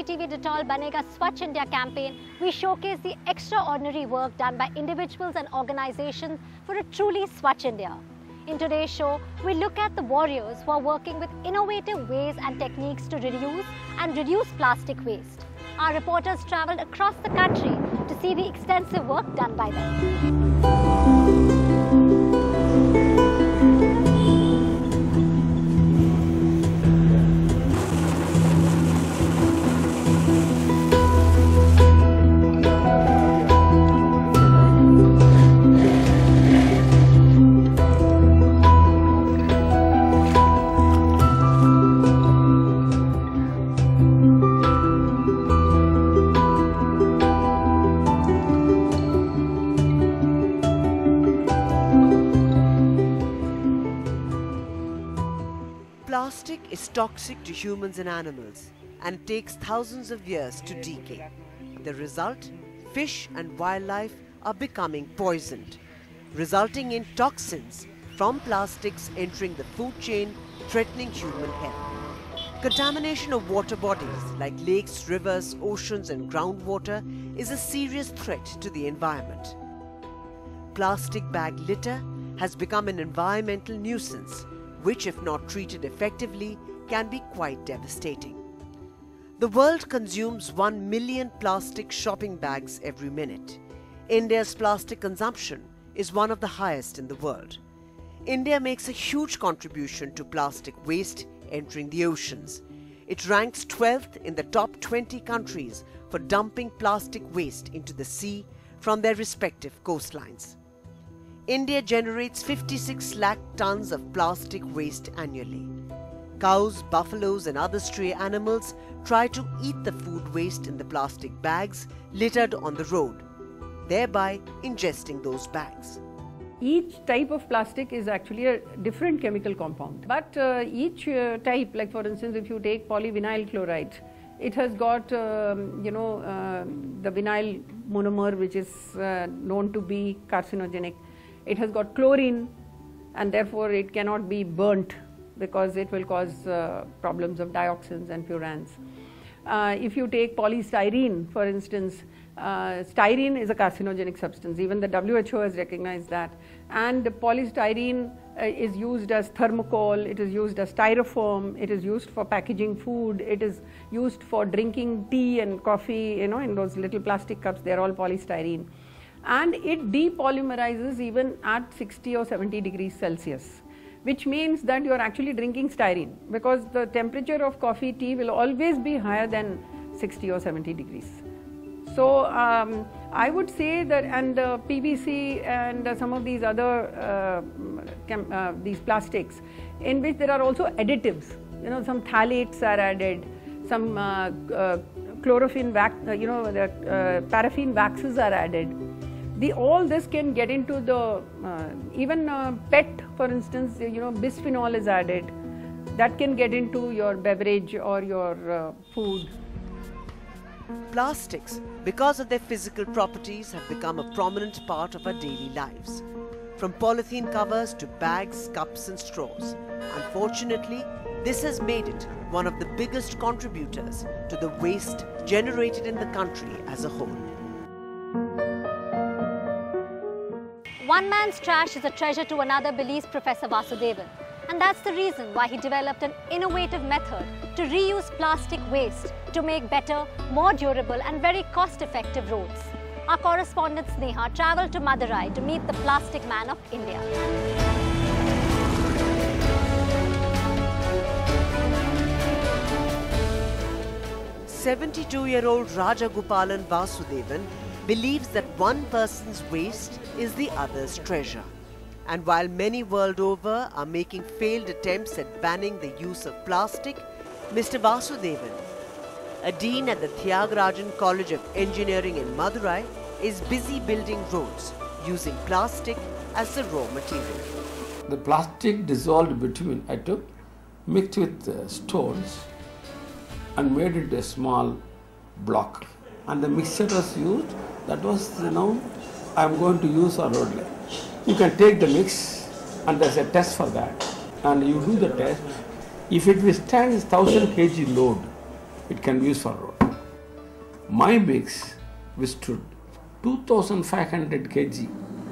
NDTV Detol Banega Swachh India campaign, we showcase the extraordinary work done by individuals and organizations for a truly Swachh India. In today's show, we look at the warriors who are working with innovative ways and techniques to reduce plastic waste. Our reporters traveled across the country to see the extensive work done by them. Plastic is toxic to humans and animals and takes thousands of years to decay. The result? Fish and wildlife are becoming poisoned, resulting in toxins from plastics entering the food chain, threatening human health. Contamination of water bodies like lakes, rivers, oceans and groundwater is a serious threat to the environment. Plastic bag litter has become an environmental nuisance, which, if not treated effectively, can be quite devastating. The world consumes 1 million plastic shopping bags every minute. India's plastic consumption is one of the highest in the world. India makes a huge contribution to plastic waste entering the oceans. It ranks 12th in the top 20 countries for dumping plastic waste into the sea from their respective coastlines. India generates 56 lakh tons of plastic waste annually. Cows, buffaloes and other stray animals try to eat the food waste in the plastic bags littered on the road, thereby ingesting those bags. Each type of plastic is actually a different chemical compound. But each type, like for instance, if you take polyvinyl chloride, it has got, the vinyl monomer, which is known to be carcinogenic. It has got chlorine, and therefore it cannot be burnt because it will cause problems of dioxins and furans. If you take polystyrene, for instance, styrene is a carcinogenic substance. Even the WHO has recognized that. And the polystyrene is used as thermocol, it is used as styrofoam, it is used for packaging food, it is used for drinking tea and coffee, in those little plastic cups, they are all polystyrene. And it depolymerizes even at 60 or 70 degrees Celsius, which means that you are actually drinking styrene, because the temperature of coffee, tea will always be higher than 60 or 70 degrees. So I would say that, and PVC and some of these other these plastics, in which there are also additives, some phthalates are added, some chlorophene wax, the paraffin waxes are added. All this can get into the, even PET, for instance, bisphenol is added. That can get into your beverage or your food. Plastics, because of their physical properties, have become a prominent part of our daily lives. From polythene covers to bags, cups and straws. Unfortunately, this has made it one of the biggest contributors to the waste generated in the country as a whole. One man's trash is a treasure to another, believes Professor Vasudevan. And that's the reason why he developed an innovative method to reuse plastic waste to make better, more durable and very cost-effective roads. Our correspondent Sneha travelled to Madurai to meet the plastic man of India. 72-year-old Rajagopalan Vasudevan believes that one person's waste is the other's treasure. And while many world over are making failed attempts at banning the use of plastic, Mr. Vasudevan, a dean at the Thiagarajan College of Engineering in Madurai, is busy building roads using plastic as the raw material. The plastic dissolved between, I took, mixed with stones and made it a small block. And the mixture was used, that was, I am going to use on road line. You can take the mix and there's a test for that. And you do the test. If it withstands 1000 kg load, it can be used for road. my mix withstood 2,500 kg.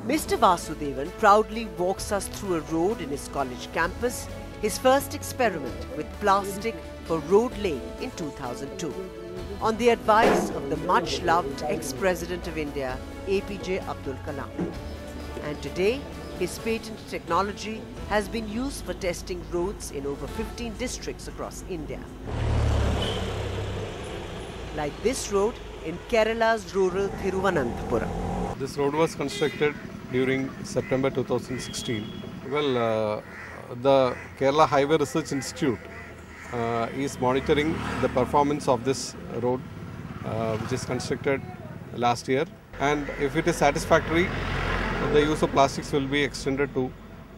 Mr. Vasudevan proudly walks us through a road in his college campus, his first experiment with plastic for road laying in 2002, on the advice of the much-loved ex-President of India, APJ Abdul Kalam. And today, his patented technology has been used for testing roads in over 15 districts across India. Like this road in Kerala's rural Thiruvananthapuram. This road was constructed during September 2016. Well, the Kerala Highway Research Institute is monitoring the performance of this road, which is constructed last year. And if it is satisfactory, the use of plastics will be extended to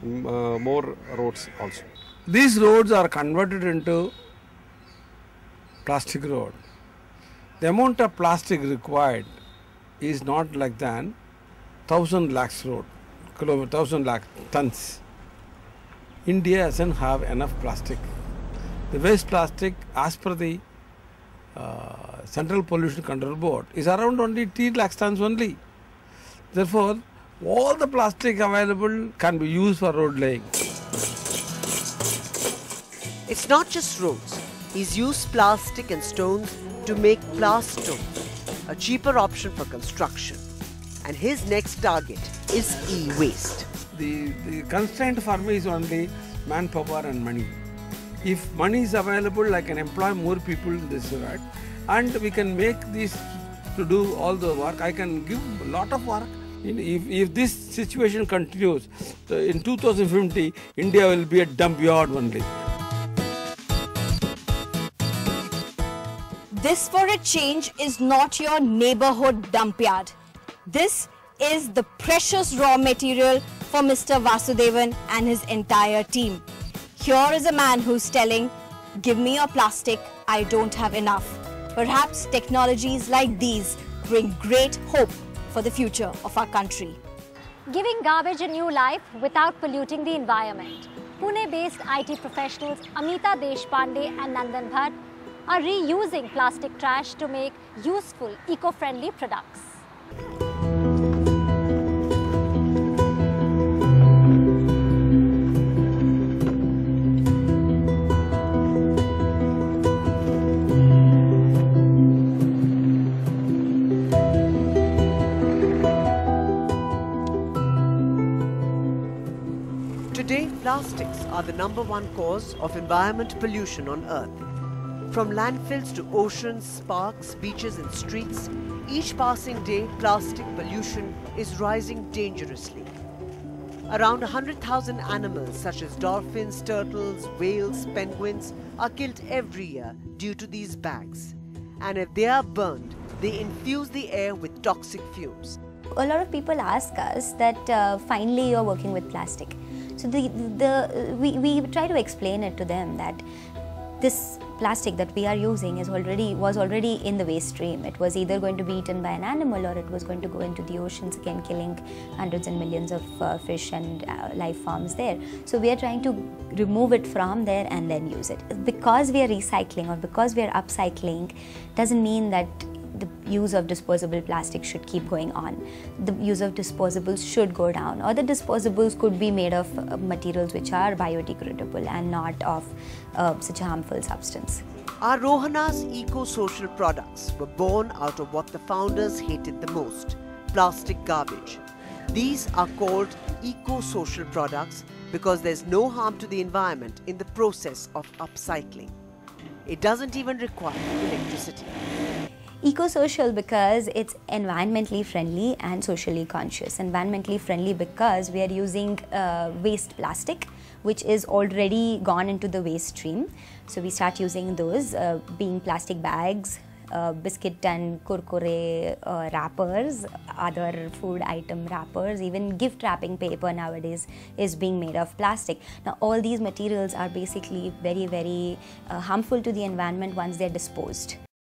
more roads also. These roads are converted into plastic road. The amount of plastic required is not like than 1,000 lakhs road, 1,000 lakh tons. India doesn't have enough plastic. The waste plastic, as per the Central Pollution Control Board, is around only 3 lakhs tons only. Therefore, all the plastic available can be used for road laying. It's not just roads. He's used plastic and stones to make plastone, a cheaper option for construction. And his next target is e-waste. The constraint for me is only manpower and money. If money is available, I can employ more people in this work, and we can make this to do all the work. I can give a lot of work. If this situation continues, in 2050, India will be a dump yard only. This, for a change, is not your neighborhood dump yard. This is the precious raw material for Mr. Vasudevan and his entire team. Here is a man who's telling, give me your plastic, I don't have enough. Perhaps technologies like these bring great hope for the future of our country. Giving garbage a new life without polluting the environment. Pune-based IT professionals Amita Deshpande and Nandan Bhatt are reusing plastic trash to make useful, eco-friendly products. Today, plastics are the #1 cause of environment pollution on Earth. From landfills to oceans, parks, beaches and streets, each passing day, plastic pollution is rising dangerously. Around 100,000 animals such as dolphins, turtles, whales, penguins are killed every year due to these bags. And if they are burned, they infuse the air with toxic fumes. A lot of people ask us that finally you're working with plastic. So we try to explain it to them that this plastic that we are using was already in the waste stream. It was either going to be eaten by an animal or it was going to go into the oceans again, killing hundreds and millions of fish and life forms there. So we are trying to remove it from there and then use it. Because we are recycling or because we are upcycling doesn't mean that the use of disposable plastic should keep going on. The use of disposables should go down, or the disposables could be made of materials which are biodegradable and not of such a harmful substance. Our Rohana's eco-social products were born out of what the founders hated the most, plastic garbage. These are called eco-social products because there's no harm to the environment in the process of upcycling. It doesn't even require electricity. Eco-social because it's environmentally friendly and socially conscious. Environmentally friendly because we are using waste plastic which is already gone into the waste stream. So we start using those, being plastic bags, biscuit and kurkure wrappers, other food item wrappers, even gift wrapping paper nowadays is being made of plastic. Now all these materials are basically very, very harmful to the environment once they're disposed.